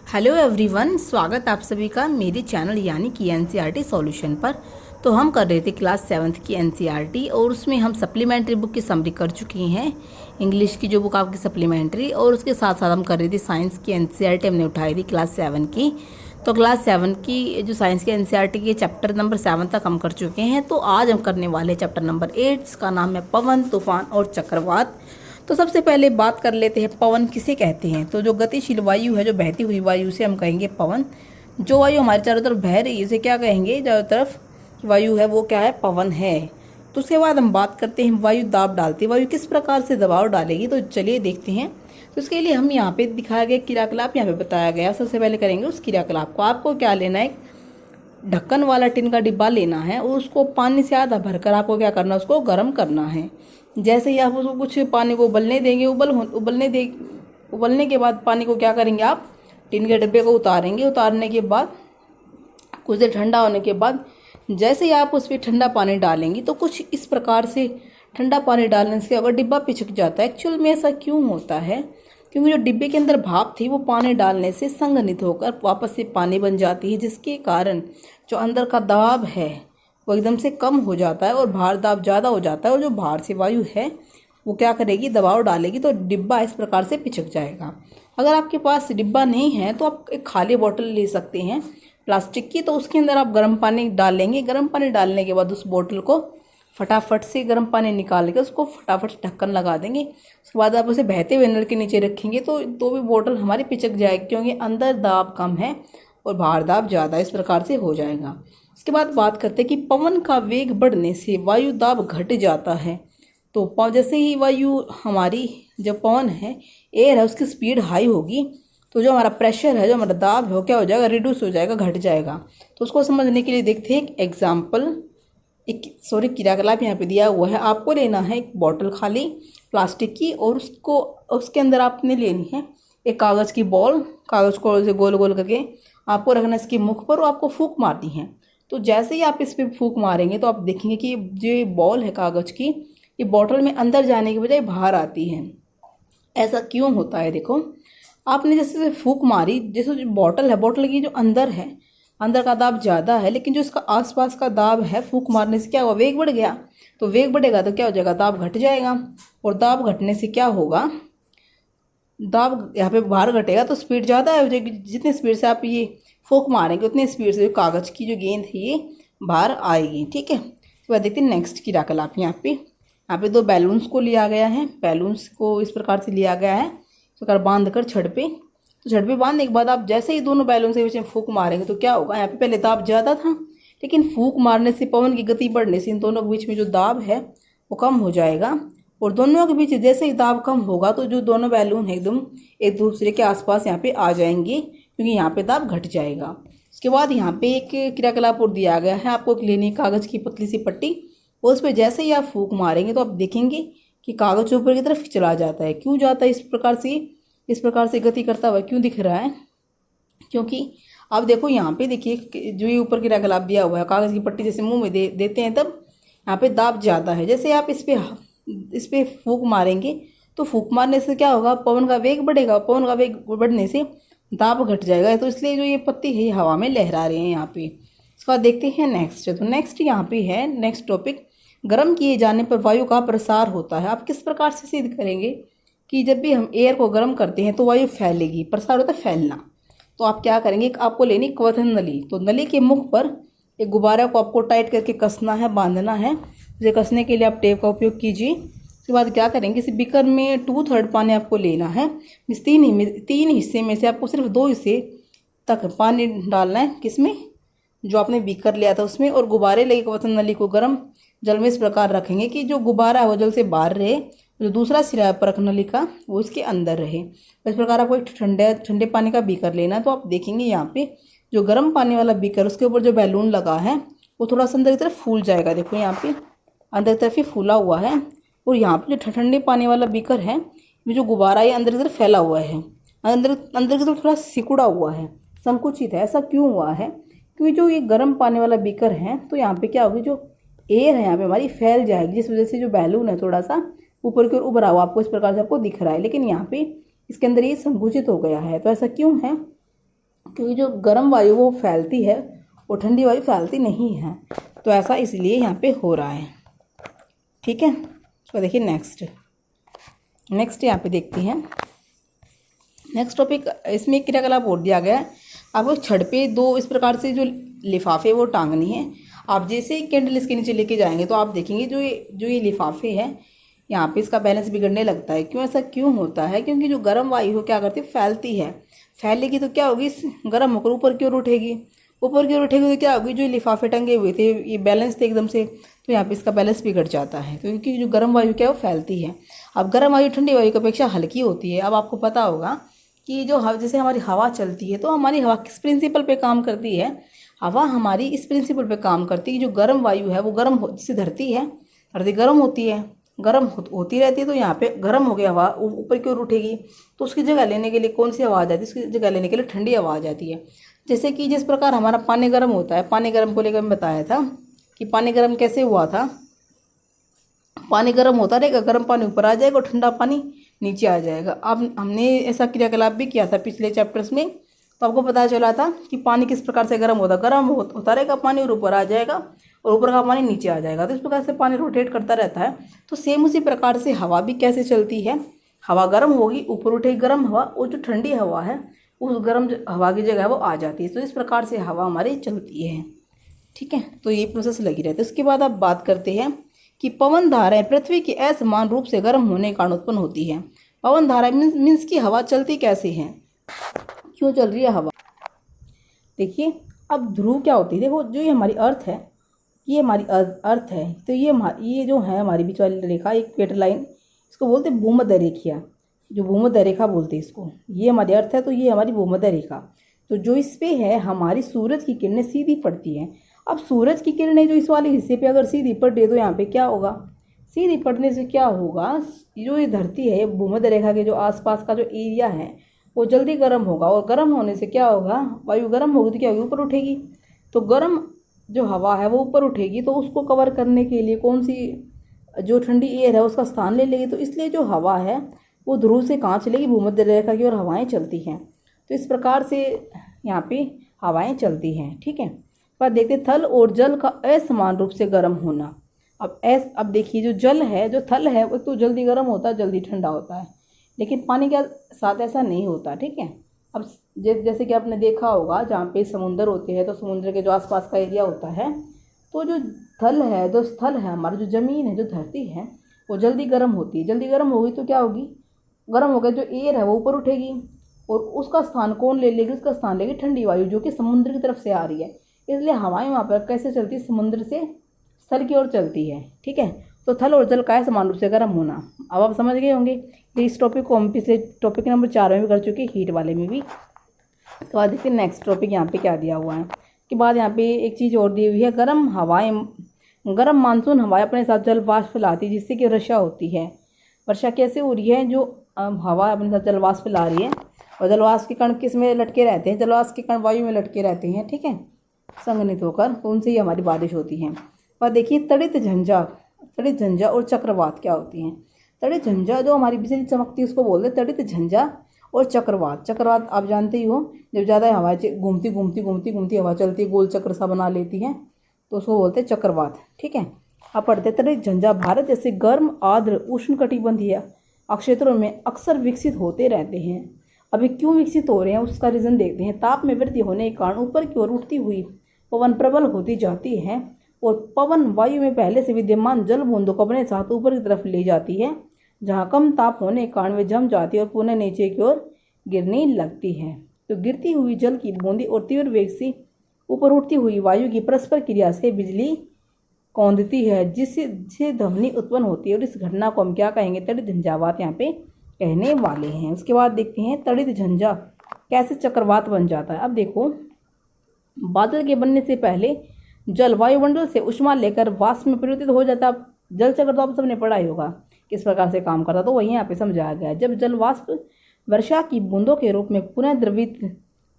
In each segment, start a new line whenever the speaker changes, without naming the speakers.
Hello everyone, स्वागत आप सभी का मेरे चैनल यानी कि एनसीईआरटी सॉल्यूशन पर। तो हम कर रहे थे क्लास 7th की एनसीईआरटी और उसमें हम सप्लीमेंट्री बुक की समरी कर चुके हैं। इंग्लिश की जो बुक आपकी सप्लीमेंट्री, और उसके साथ साथ हम कर रहे थे साइंस की एनसीईआरटी हमने उठाई थी क्लास 7 की। तो क्लास 7 की जो साइंस की एनसीईआरटी के चैप्टर नंबर 7 तक हम कर चुके हैं। तो आज हम करने वाले चैप्टर नंबर 8, जिसका नाम है पवन, तूफान और चक्रवात। तो सबसे पहले बात कर लेते हैं पवन किसे कहते हैं। तो जो गतिशील वायु है, जो बहती हुई वायु, से हम कहेंगे पवन। जो वायु हमारे चारों तरफ बह रही है उसे क्या कहेंगे, चारों तरफ वायु है वो क्या है, पवन है। तो उसके बाद हम बात करते हैं वायु दाब डालती है। वायु किस प्रकार से दबाव डालेगी, तो चलिए देखते हैं। तो इसके लिए हम यहाँ पे दिखाया गया क्रियाकलाप यहाँ पे बताया गया। सबसे पहले करेंगे उस क्रियाकलाप को। आपको क्या लेना है, ढक्कन वाला टिन का डिब्बा लेना है और उसको पानी से आधा भरकर आपको क्या करना है, उसको गर्म करना है। जैसे ही आप उसको कुछ पानी को उबलने देंगे, उबलने के बाद पानी को क्या करेंगे, आप टिन के डिब्बे को उतारेंगे। उतारने के बाद कुछ देर ठंडा होने के बाद जैसे ही आप उस पर ठंडा पानी डालेंगे, तो कुछ इस प्रकार से ठंडा पानी डालने से अगर डिब्बा पिचक जाता है। एक्चुअल में ऐसा क्यों होता है, क्योंकि जो डिब्बे के अंदर भाप थी वो पानी डालने से संघनित होकर वापस से पानी बन जाती है, जिसके कारण जो अंदर का दबाव है वो एकदम से कम हो जाता है और बाहर दाब ज़्यादा हो जाता है। और जो बाहर से वायु है वो क्या करेगी, दबाव डालेगी, तो डिब्बा इस प्रकार से पिचक जाएगा। अगर आपके पास डिब्बा नहीं है तो आप एक खाली बोतल ले सकते हैं प्लास्टिक की। तो उसके अंदर आप गर्म पानी डाल लेंगे। गर्म पानी डालने के बाद उस बोतल को फटाफट से गर्म पानी निकाल के उसको फटाफट से ढक्कन लगा देंगे। उसके बाद आप उसे बहते हुए नल के नीचे रखेंगे तो भी बोतल हमारी पिचक जाएगी, क्योंकि अंदर दाब कम है और बाहर दाब ज़्यादा। इस प्रकार से हो जाएगा। इसके बाद बात करते हैं कि पवन का वेग बढ़ने से वायु दाब घट जाता है। तो जैसे ही वायु हमारी, जब पवन है, एयर है, उसकी स्पीड हाई होगी, तो जो हमारा प्रेशर है, जो हमारा दाब है, वो क्या हो जाएगा, रिड्यूस हो जाएगा, घट जाएगा। तो उसको समझने के लिए देखते हैं एक एग्जाम्पल। क्रियाकलाप यहाँ पे दिया हुआ है। आपको लेना है एक बोतल खाली प्लास्टिक की, और उसके अंदर आपने लेनी है एक कागज़ की बॉल। कागज़ को ऐसे गोल गोल करके आपको रखना है इसके मुख पर, और आपको फूंक मारनी है। तो जैसे ही आप इस पर फूंक मारेंगे तो आप देखेंगे कि जो बॉल है कागज़ की, ये बॉटल में अंदर जाने की बजाय बाहर आती है। ऐसा क्यों होता है, देखो आपने जैसे फूंक मारी, जैसे जो बॉटल है, बॉटल की जो अंदर है, अंदर का दाब ज़्यादा है, लेकिन जो इसका आसपास का दाब है, फूंक मारने से क्या हुआ, वेग बढ़ गया। तो वेग बढ़ेगा तो क्या हो जाएगा, दाब घट जाएगा। और दाब घटने से क्या होगा, दाब यहाँ पे बाहर घटेगा तो स्पीड ज़्यादा हो जाएगी। जितनी स्पीड से आप ये फूंक मारेंगे उतनी स्पीड से जो कागज़ की जो गेंद है ये बाहर आएगी। ठीक है। तो वह देखते हैं नेक्स्ट क्रियाकलाप। यहाँ पे दो बैलून्स को लिया गया है। बैलून्स को इस प्रकार से लिया गया है, इस प्रकार बांध कर छड़ पे। तो छड़ पे बांधने के बाद आप जैसे ही दोनों बैलून से बीच में फूंक मारेंगे तो क्या होगा, यहाँ पे पहले दाब ज़्यादा था, लेकिन फूंक मारने से, पवन की गति बढ़ने से इन दोनों के बीच में जो दाब है वो कम हो जाएगा। और दोनों के बीच जैसे ही दाब कम होगा तो जो दोनों बैलून है एकदम एक दूसरे के आसपास यहाँ पे आ जाएंगे, क्योंकि यहाँ पे दाब घट जाएगा। उसके बाद यहाँ पे एक क्रियाकलाप और दिया गया है। आपको लेनी कागज़ की पतली सी पट्टी, और उस पर जैसे ही आप फूंक मारेंगे तो आप देखेंगे कि कागज़ ऊपर की तरफ चला जाता है। क्यों जाता है, इस प्रकार से गति करता हुआ क्यों दिख रहा है, क्योंकि आप देखो यहाँ पे देखिए, जो ये ऊपर क्रियाकलाप दिया हुआ है, कागज़ की पट्टी जैसे मुंह में देते हैं तब यहाँ पे दाब ज़्यादा है। जैसे आप इस पे फूंक मारेंगे तो फूंक मारने से क्या होगा, पवन का वेग बढ़ेगा। पवन का वेग बढ़ने से दाब घट जाएगा। तो इसलिए जो ये पत्ती है हवा में लहरा रहे हैं यहाँ पे। इसके बाद देखते हैं नेक्स्ट। तो नेक्स्ट यहाँ पे है नेक्स्ट टॉपिक, गर्म किए जाने पर वायु का प्रसार होता है। आप किस प्रकार से सिद्ध करेंगे कि जब भी हम एयर को गर्म करते हैं तो वायु फैलेगी। प्रसार होता है फैलना। तो आप क्या करेंगे, आपको लेनी क्वथन नली। तो नली के मुख पर एक गुब्बारा को आपको टाइट करके कसना है, बांधना है। इसे कसने के लिए आप टेप का उपयोग कीजिए। उसके बाद क्या करेंगे, इस बीकर में 2/3 पानी आपको लेना है। इस तीन हिस्से में से आपको सिर्फ 2 हिस्से तक पानी डालना है। किसमें, जो आपने बीकर लिया था उसमें। और गुब्बारे लगे क्वथन नली को गर्म जल में इस प्रकार रखेंगे कि जो गुब्बारा है वो जल से बाहर रहे, जो दूसरा सिरा परख नली का वो इसके अंदर रहे। इस प्रकार आपको एक ठंडे पानी का बीकर लेना है। तो आप देखेंगे यहाँ पे जो गर्म पानी वाला बीकर, उसके ऊपर जो बैलून लगा है वो थोड़ा सा अंदर की तरफ फूल जाएगा। देखो यहाँ पे अंदर की तरफ ही फूला हुआ है। और यहाँ पे जो ठंडे पानी वाला बीकर है, ये जो गुब्बारा है अंदर की तरफ फैला हुआ है, अंदर की तरफ थोड़ा सिकुड़ा हुआ है, संकुचित है। ऐसा क्यों हुआ है, क्योंकि जो ये गर्म पानी वाला बीकर है तो यहाँ पे क्या होगी, जो एयर है यहाँ पे हमारी फैल जाएगी, जिस वजह से जो बैलून है थोड़ा सा ऊपर की ओर उभरा हुआ आपको इस प्रकार से आपको दिख रहा है। लेकिन यहाँ पे इसके अंदर ये संकुचित हो गया है। तो ऐसा क्यों है, क्योंकि जो गर्म वायु वो फैलती है और ठंडी वायु फैलती नहीं है, तो ऐसा इसलिए यहाँ पे हो रहा है। ठीक है, तो देखिए नेक्स्ट यहाँ पे देखते हैं। नेक्स्ट टॉपिक, इसमें एक क्रियाकलाप और दिया गया है। आपको छड़ पे दो इस प्रकार से जो लिफाफे वो टांगनी है। आप जैसे ही कैंडल इसके नीचे लेके जाएंगे तो आप देखेंगे जो ये लिफाफे हैं, यहाँ पे इसका बैलेंस बिगड़ने लगता है। क्यों ऐसा क्यों होता है? क्योंकि जो गर्म वायु हो क्या करती है, फैलती है। फैलेगी तो क्या होगी, गर्म होकर ऊपर की ओर उठेगी। ऊपर की ओर उठेगी तो क्या होगी, जो लिफाफे टंगे हुए थे ये बैलेंस थे एकदम से, तो यहाँ पे इसका बैलेंस बिगड़ जाता है। क्योंकि जो गर्म वायु क्या है वो फैलती है। अब गर्म वायु ठंडी वायु की अपेक्षा हल्की होती है। अब आपको पता होगा कि जो जैसे हमारी हवा चलती है, तो हमारी हवा किस प्रिंसिपल पे काम करती है? हवा हमारी इस प्रिंसिपल पे काम करती है कि जो गर्म वायु है वो गर्म जैसे धरती है, धरती गर्म होती है, गर्म होती रहती है, तो यहाँ पे गर्म हो गया हवा ऊपर की ओर उठेगी, तो उसकी जगह लेने के लिए कौन सी हवा आ जाती है? उसकी जगह लेने के लिए ठंडी हवा आ जाती है। जैसे कि जिस प्रकार हमारा पानी गर्म होता है, पानी गर्म को लेकर मैं बताया था कि पानी गर्म कैसे हुआ था। पानी गर्म होता रहेगा, गर्म पानी ऊपर आ जाएगा और ठंडा पानी नीचे आ जाएगा। अब हमने ऐसा क्रियाकलाप भी किया था पिछले चैप्टर्स में, तो आपको पता चला था कि पानी किस प्रकार से गर्म होता रहेगा पानी, और ऊपर आ जाएगा और ऊपर का पानी नीचे आ जाएगा। तो इस प्रकार से पानी रोटेट करता रहता है। तो सेम उसी प्रकार से हवा भी कैसे चलती है, हवा गर्म होगी, ऊपर उठेगी गर्म हवा, और जो ठंडी हवा है उस गर्म हवा की जगह वो आ जाती है। तो इस प्रकार से हवा हमारी चलती है। ठीक है, तो ये प्रोसेस लगी रहती है। उसके बाद आप बात करते हैं कि पवन धाराएं पृथ्वी के असमान रूप से गर्म होने के कारण उत्पन्न होती है। पवन धारा मीन्स की हवा चलती कैसे है, क्यों चल रही है हवा? देखिए, अब ध्रुव क्या होती है, देखो जो ये हमारी अर्थ है, ये हमारी अर्थ है, तो ये जो है हमारी बीच वाली रेखा, एक पेटर लाइन, इसको बोलते हैं भूमध्य रेखा, जो भूमध्य रेखा बोलते हैं इसको। ये हमारी अर्थ है, तो ये हमारी भूमध्य रेखा। तो जो इस पे है, हमारी सूरज की किरणें सीधी पड़ती हैं। अब सूरज की किरणें जो इस वाले हिस्से पे अगर सीधी पड़े तो यहाँ पे क्या होगा, सीधी पड़ने से क्या होगा, जो ये धरती है भूमध्य रेखा के जो आसपास का जो एरिया है वो जल्दी गर्म होगा, और गर्म होने से क्या होगा, वायु गर्म होगी तो क्या होगी, ऊपर उठेगी। तो गर्म जो हवा है वो ऊपर उठेगी, तो उसको कवर करने के लिए कौन सी जो ठंडी एयर है उसका स्थान ले लेगी। तो इसलिए जो हवा है वो ध्रुव से कहाँ चलेगी, भूमध्य रेखा की ओर हवाएं चलती हैं। तो इस प्रकार से यहाँ पे हवाएं चलती हैं। ठीक है, पर देखते थल और जल का असमान रूप से गर्म होना। अब देखिए, जो जल है, जो थल है, वो तो जल्दी गर्म होता है, जल्दी ठंडा होता है, लेकिन पानी के साथ ऐसा नहीं होता। ठीक है, अब जैसे कि आपने देखा होगा जहाँ पे समुंदर होते हैं, तो समुद्र के जो आसपास का एरिया होता है, तो जो थल है, जो स्थल है, हमारी जो ज़मीन है, जो धरती है, वो जल्दी गर्म होती है। जल्दी गर्म होगी तो क्या होगी, गर्म हो गया जो एयर है वो ऊपर उठेगी, और उसका स्थान कौन ले लेगी, उसका स्थान लेगी ठंडी वायु, जो कि समुद्र की तरफ से आ रही है। इसलिए हवाएं वहाँ पर कैसे चलती है, समुद्र से स्थल की ओर चलती है। ठीक है, तो थल और जल का है समान रूप से गर्म होना। अब आप समझ गए होंगे। इस टॉपिक को हम पिछले टॉपिक नंबर 4 में भी कर चुके, हीट वाले में भी। तो आज देखिए नेक्स्ट टॉपिक यहाँ पे क्या दिया हुआ है। उसके बाद यहाँ पे एक चीज़ और दी हुई है, गर्म मानसून हवाएं अपने साथ जल वाष्प लाती है, जिससे कि वर्षा होती है। वर्षा कैसे हो रही है, जो हवा अपने साथ जल वाष्प ला रही है, और जल वाष्प के कण किस में लटके रहते हैं, जल वाष्प के कण वायु में लटके रहते हैं। ठीक है, संघनित होकर, तो उनसे ही हमारी बारिश होती है। और देखिए तड़ित झंझा और चक्रवात क्या होती हैं। तड़ित झंझा जो हमारी बिजली चमकती है उसको बोलते हैं तड़ित झंझा, और चक्रवात आप जानते ही हो, जब ज़्यादा हवाएं घूमती हवा चलती है, गोल चक्र सा बना लेती है, तो उसको बोलते हैं चक्रवात। ठीक है, आप पढ़ते तड़ित झंझा भारत जैसे गर्म आर्द्र उष्णकटिबंधीय क्षेत्रों में अक्सर विकसित होते रहते हैं। अभी क्यों विकसित हो रहे हैं उसका रीज़न देखते हैं। ताप में वृद्धि होने के कारण ऊपर की ओर उठती हुई पवन प्रबल होती जाती है, और पवन वायु में पहले से विद्यमान जल बूंदों को अपने साथ ऊपर की तरफ ले जाती है, जहाँ कम ताप होने के कारण वे जम जाती है और पुनः नीचे की ओर गिरने लगती है। तो गिरती हुई जल की बूंदी और तीव्र वेग से ऊपर उठती हुई वायु की परस्पर क्रिया से बिजली कौंधती है, जिससे ध्वनि उत्पन्न होती है, और इस घटना को हम क्या कहेंगे, तड़ित झंझावात यहाँ पे कहने वाले हैं। उसके बाद देखते हैं तड़ित झंझा कैसे चक्रवात बन जाता है। अब देखो, बादल के बनने से पहले जल वायुमंडल से ऊष्मा लेकर वाष्प में परिवर्तित हो जाता है। जल चक्र तो आप सबने पढ़ा ही होगा किस प्रकार से काम करता, तो वही यहाँ पे समझाया गया है। जब जल वाष्प वर्षा की बूंदों के रूप में पुनः द्रवित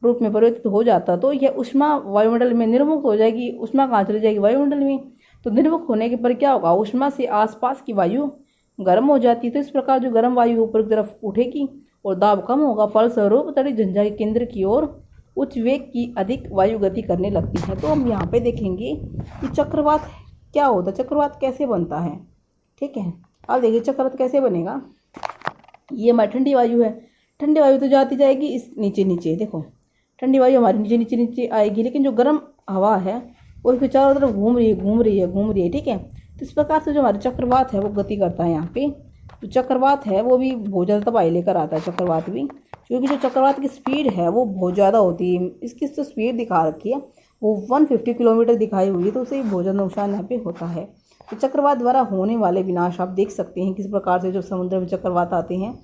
रूप में परिवर्तित हो जाता, तो यह ऊष्मा वायुमंडल में निर्मुक्त हो जाएगी। ऊष्मा कहाँ चली जाएगी, वायुमंडल में। तो निर्मुक्त होने के पर क्या होगा, ऊष्मा से आसपास की वायु गर्म हो जाती है। तो इस प्रकार जो गर्म वायु ऊपर की तरफ उठेगी और दाब कम होगा, फलस्वरूप तड़ित झंझा के केंद्र की ओर उच्च वेग की अधिक वायु गति करने लगती है। तो हम यहाँ पे देखेंगे कि चक्रवात क्या होता है, चक्रवात कैसे बनता है। ठीक है, अब देखिए चक्रवात कैसे बनेगा। ये हमारी ठंडी वायु है, ठंडी वायु तो जाती जाएगी इस नीचे नीचे, देखो ठंडी वायु हमारी नीचे नीचे नीचे आएगी, लेकिन जो गर्म हवा है वो इसके चारों तरफ घूम रही है घूम रही है घूम रही है। ठीक है, तो इस प्रकार से जो हमारा चक्रवात है वो गति करता है। यहाँ पे जो चक्रवात है वो भी बहुत ज़्यादा तबाही लेकर आता है चक्रवात भी, क्योंकि जो चक्रवात की स्पीड है वो बहुत ज़्यादा होती है। इसकी जो स्पीड दिखा रखी है वो 150 किलोमीटर दिखाई हुई है, तो उससे बहुत ज़्यादा नुकसान यहाँ पे होता है। तो चक्रवात द्वारा होने वाले विनाश आप देख सकते हैं किस प्रकार से जो समुद्र में चक्रवात आते हैं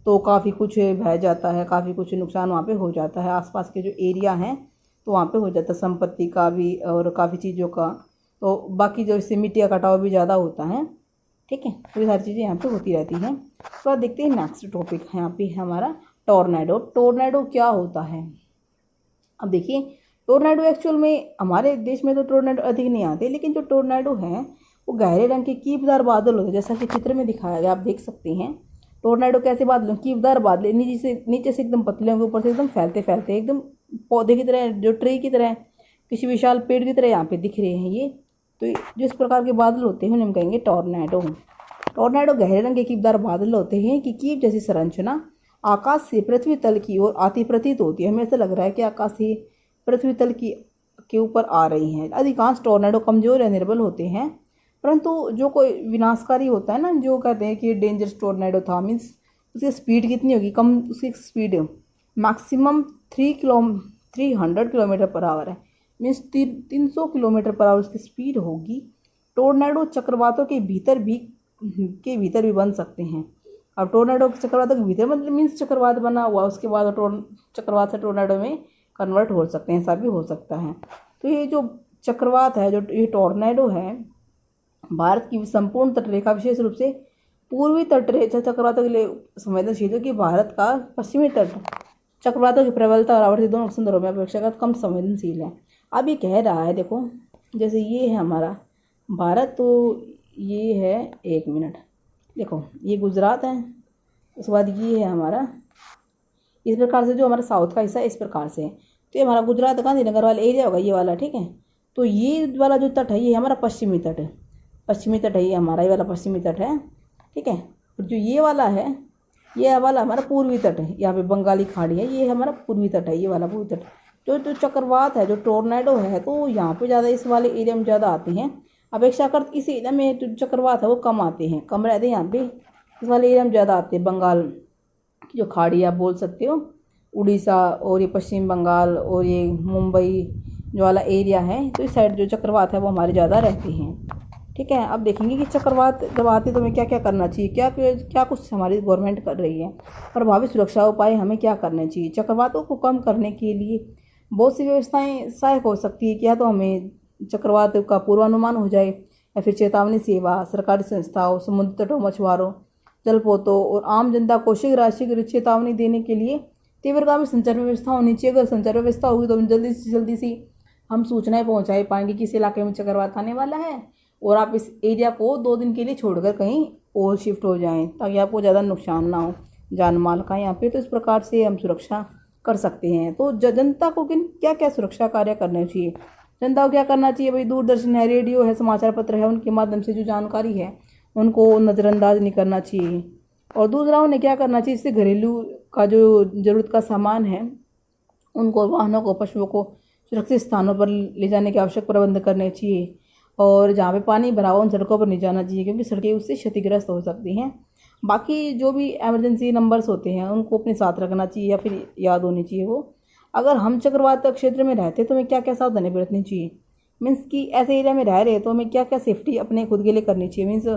तो काफ़ी कुछ बह जाता है, काफ़ी कुछ नुकसान वहाँ पे हो जाता है। आसपास के जो एरिया हैं तो वहाँ पे हो जाता है, संपत्ति का भी और काफ़ी चीज़ों का। तो बाकी जो इससे मिट्टी का कटाव भी ज़्यादा होता है। ठीक है, तो ये सारी चीज़ें यहाँ पे होती रहती हैं। तो अब देखते हैं नेक्स्ट टॉपिक है यहाँ पे हमारा टॉर्नेडो। टॉर्नेडो क्या होता है। अब देखिए टॉर्नेडो एक्चुअल में हमारे देश में तो टॉर्नेडो अधिक नहीं आते, लेकिन जो टॉर्नेडो हैं वो गहरे रंग के कीपदार बादल होते हैं, जैसा कि चित्र में दिखाया गया आप देख सकते हैं। टॉर्नेडो कैसे बादल, कीपदार बादल नीचे से एकदम पतले होंगे, ऊपर से एकदम फैलते फैलते एकदम पौधे की तरह, जो ट्री की तरह, किसी विशाल पेड़ की तरह यहाँ पे दिख रहे हैं ये। तो जिस प्रकार के बादल होते हैं हम कहेंगे टॉर्नेडो। टॉर्नेडो गहरे रंग के कीपदार बादल होते हैं कि कीप जैसी संरचना आकाश से पृथ्वी तल की ओर आती प्रतीत होती है। हमें ऐसा लग रहा है कि आकाश से पृथ्वी तल के ऊपर आ रही हैं। अधिकांश टॉर्नेडो कमजोर या निर्बल होते हैं, परंतु जो कोई विनाशकारी होता है ना, जो कहते हैं कि डेंजरस टॉर्नेडो था, मीन्स उसकी स्पीड कितनी होगी, कम उसकी speed maximum 300 kilometre per hour है, मीन्स 300 किलोमीटर पर आवर उसकी स्पीड होगी। टॉर्नेडो चक्रवातों के भीतर भी बन सकते हैं। अब टॉर्नेडो चक्रवातों के भीतर मतलब मीन्स चक्रवात बना हुआ, उसके बाद चक्रवात से टॉर्नेडो में कन्वर्ट हो सकते हैं, ऐसा भी हो सकता है। तो ये जो चक्रवात है, जो ये टॉर्नेडो है, भारत की संपूर्ण तटरेखा विशेष रूप से पूर्वी तटरेखा चक्रवातों के लिए संवेदनशील है, कि भारत का पश्चिमी तट चक्रवातों की प्रबलता और आवृत्ति दोनों संदर्भों में अपेक्षाकृत कम संवेदनशील है। अब ये कह रहा है, देखो जैसे ये है हमारा भारत, तो ये है, एक मिनट, देखो ये गुजरात है, उसके बाद ये है हमारा, इस प्रकार से जो हमारा साउथ का हिस्सा इस प्रकार से है। तो ये हमारा गुजरात गांधीनगर वाला एरिया होगा, ये वाला। ठीक है, तो ये वाला जो तट है ये हमारा पश्चिमी तट है, पश्चिमी तट है ये हमारा, ये वाला पश्चिमी तट है। ठीक है, और जो ये वाला है, ये वाला हमारा पूर्वी तट है, यहाँ पे बंगाली खाड़ी है, ये हमारा पूर्वी तट है, ये वाला पूर्वी तट। जो चक्रवात है, जो टॉर्नेडो है, तो यहाँ पे ज़्यादा इस वाले एरिया में ज़्यादा आते हैं। अपेक्षाकृत इस एरिया में जो चक्रवात है वो कम आते हैं, कम रहते हैं यहाँ पे, इस वाले एरिया में ज़्यादा आते हैं। बंगाल की जो खाड़ी आप बोल सकते हो, उड़ीसा और ये पश्चिम बंगाल और ये मुंबई जो वाला एरिया है, तो इस साइड जो चक्रवात है वो हमारे ज़्यादा रहते हैं। ठीक है, अब देखेंगे कि चक्रवात जब आते तो हमें क्या क्या करना चाहिए, क्या कुछ हमारी गवर्नमेंट कर रही है, प्रभावी सुरक्षा उपाय हमें क्या करने चाहिए। चक्रवातों को कम करने के लिए बहुत सी व्यवस्थाएं सहायक हो सकती है। क्या तो हमें चक्रवात का पूर्वानुमान हो जाए, या फिर चेतावनी सेवा, सरकारी संस्थाओं, समुद्र तटों, मछुआरों, जलपोतों और आम जनता को शीघ्र राशि चेतावनी देने के लिए तीव्रगामी संचार व्यवस्था होनी चाहिए। अगर संचार व्यवस्था होगी तो हम जल्दी से हम सूचनाएं पहुंचा पाएंगे कि इस इलाके में चक्रवात आने वाला है, और आप इस एरिया को 2 दिन के लिए छोड़कर कहीं और शिफ्ट हो जाएं, ताकि आपको ज़्यादा नुकसान ना हो जान माल का यहाँ पे। तो इस प्रकार से हम सुरक्षा कर सकते हैं। तो जनता को क्या क्या सुरक्षा कार्य करने चाहिए, जनता को क्या करना चाहिए भाई, दूरदर्शन है, रेडियो है, समाचार पत्र है, उनके माध्यम से जो जानकारी है उनको नज़रअंदाज नहीं करना चाहिए। और दूसरा उन्हें क्या करना चाहिए, इससे घरेलू का जो ज़रूरत का सामान है उनको, वाहनों को, पशुओं को सुरक्षित स्थानों पर ले जाने के आवश्यक प्रबंध करने चाहिए। और जहाँ पे पानी भरा हो उन सड़कों पर नहीं जाना चाहिए, क्योंकि सड़कें उससे क्षतिग्रस्त हो सकती हैं। बाकी जो भी इमरजेंसी नंबर्स होते हैं उनको अपने साथ रखना चाहिए, या फिर याद होनी चाहिए वो। अगर हम चक्रवात क्षेत्र में रहते तो हमें क्या क्या सावधानी बरतनी चाहिए, मीन्स कि ऐसे एरिया में रह रहे तो हमें क्या क्या सेफ्टी अपने खुद के लिए करनी चाहिए। मीन्स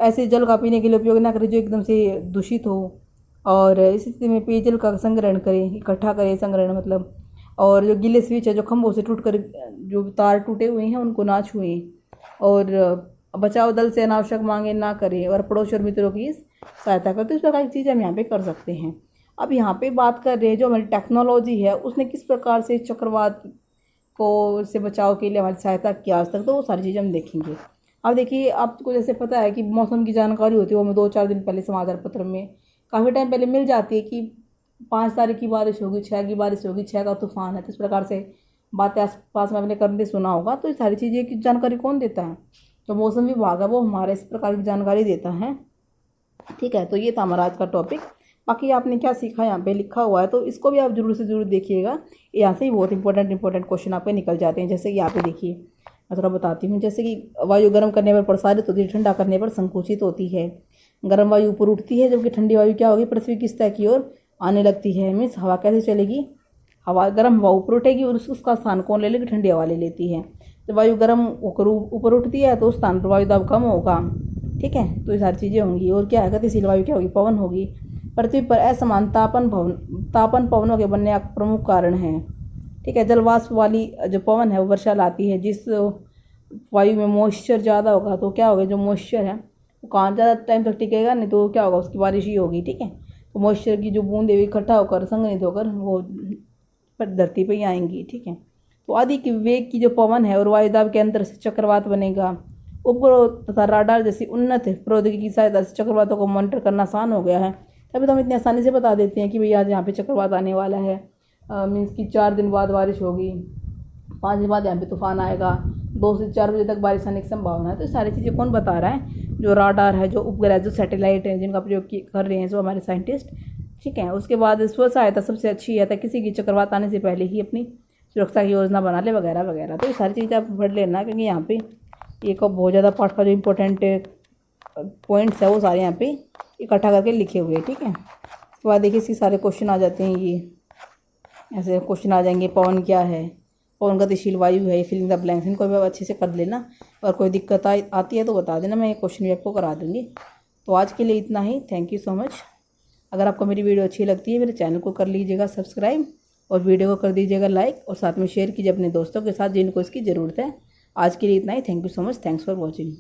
ऐसे जल का पीने के लिए उपयोग ना करें जो एकदम से दूषित हो, और इस स्थिति में पेयजल का संग्रहण करें, इकट्ठा करें, संग्रहण मतलब। और जो गीले स्विच है, जो खंभों से टूट कर जो तार टूटे हुए हैं उनको ना छुएं, और बचाव दल से अनावश्यक मांगे ना करें, और पड़ोसी और मित्रों की सहायता करें। तो इस प्रकार की चीज़ हम यहाँ पे कर सकते हैं। अब यहाँ पे बात कर रहे हैं जो हमारी टेक्नोलॉजी है उसने किस प्रकार से चक्रवात को से बचाव के लिए हमारी सहायता किया आज तक, तो वो सारी चीज़ें हम देखेंगे। अब देखिए, आपको जैसे पता है कि मौसम की जानकारी होती है वो हमें 2-4 दिन पहले समाचार पत्र में काफ़ी टाइम पहले मिल जाती है कि 5 तारीख की बारिश होगी, 6 की बारिश होगी, 6 का तूफान है। तो इस प्रकार से बातें आस पास में अपने करने सुना होगा। तो ये सारी चीज़ें की जानकारी कौन देता है? तो मौसम विभाग है, वो हमारे इस प्रकार की जानकारी देता है। ठीक है, तो ये था हमारा आज का टॉपिक। बाकी आपने क्या सीखा यहाँ पे लिखा हुआ है, तो इसको भी आप जरूर से जरूर देखिएगा। यहाँ से ही बहुत इंपॉर्टेंट क्वेश्चन आपके निकल जाते हैं। जैसे कि यहाँ पे देखिए, मैं थोड़ा बताती हूँ। जैसे कि वायु गर्म करने पर प्रसारित होती है, ठंडा करने पर संकुचित होती है। गर्म वायु ऊपर उठती है, जबकि ठंडी वायु क्या होगी, पृथ्वी की सतह की ओर आने लगती है। मीन्स हवा कैसे चलेगी, हवा गर्म हवा ऊपर उठेगी और उसका स्थान कौन ले लेगी, ठंडी हवा ले लेती है। तो वायु गर्म होकर ऊपर उठती है तो उस स्थान पर वायु दाब कम होगा। ठीक है, तो ये सारी चीज़ें होंगी। और क्या है, गतिशील वायु क्या होगी, पवन होगी। पृथ्वी पर असमान तापन पवनों के बनने का प्रमुख कारण है। ठीक है, जलवाष्प वाली जो पवन है वो वर्षा लाती है। जिस वायु में मॉइस्चर ज़्यादा होगा तो क्या होगा, जो मॉइस्चर है वो कहाँ ज़्यादा टाइम तक टिकेगा नहीं, तो क्या होगा, उसकी बारिश ही होगी। ठीक है, तो मॉइस्चर की जो बूंदें इकट्ठा होकर संघनित होकर वो पर धरती पे ही आएंगी। ठीक है, तो आदि की वेग की जो पवन है और वायुदाब के अंतर से चक्रवात बनेगा। उपग्रह तथा राडार जैसी उन्नत प्रौद्योगिकी की सहायता से चक्रवातों को मॉनिटर करना आसान हो गया है। तभी तो हम इतनी आसानी से बता देते हैं कि भैया आज यहाँ पे चक्रवात आने वाला है। मीन्स कि 4 दिन बाद बारिश होगी, 5 दिन बाद यहाँ पे तूफान आएगा, 2 से 4 बजे तक बारिश आने की संभावना है। तो सारी चीज़ें कौन बता रहा है, जो राडार है, जो उपग्रह, जो सैटेलाइट है, जिनका प्रयोग कर रहे हैं जो हमारे साइंटिस्ट। ठीक है, उसके बाद स्व सहायता सबसे अच्छी है, किसी की चक्रवात आने से पहले ही अपनी सुरक्षा की योजना बना ले वगैरह वगैरह। तो ये सारी चीज़ें आप पढ़ लेना, क्योंकि यहाँ पे एक बहुत ज़्यादा पार्ट का जो इम्पोर्टेंट पॉइंट्स है वो सारे यहाँ पे इकट्ठा करके लिखे हुए हैं। ठीक है, उसके बाद देखिए इसके सारे क्वेश्चन आ जाते हैं। ये ऐसे क्वेश्चन आ जाएंगे, पवन क्या है, पवन गतिशील वायु है, फिलिंग द ब्लैंक्स, इनको भी अच्छे से कर लेना। और कोई दिक्कत आती है तो बता देना, मैं ये क्वेश्चन भी आपको करा दूँगी। तो आज के लिए इतना ही, थैंक यू सो मच। अगर आपको मेरी वीडियो अच्छी लगती है, मेरे चैनल को कर लीजिएगा सब्सक्राइब और वीडियो को कर दीजिएगा लाइक, और साथ में शेयर कीजिए अपने दोस्तों के साथ जिनको इसकी ज़रूरत है। आज के लिए इतना ही, thank you so much, thanks for watching.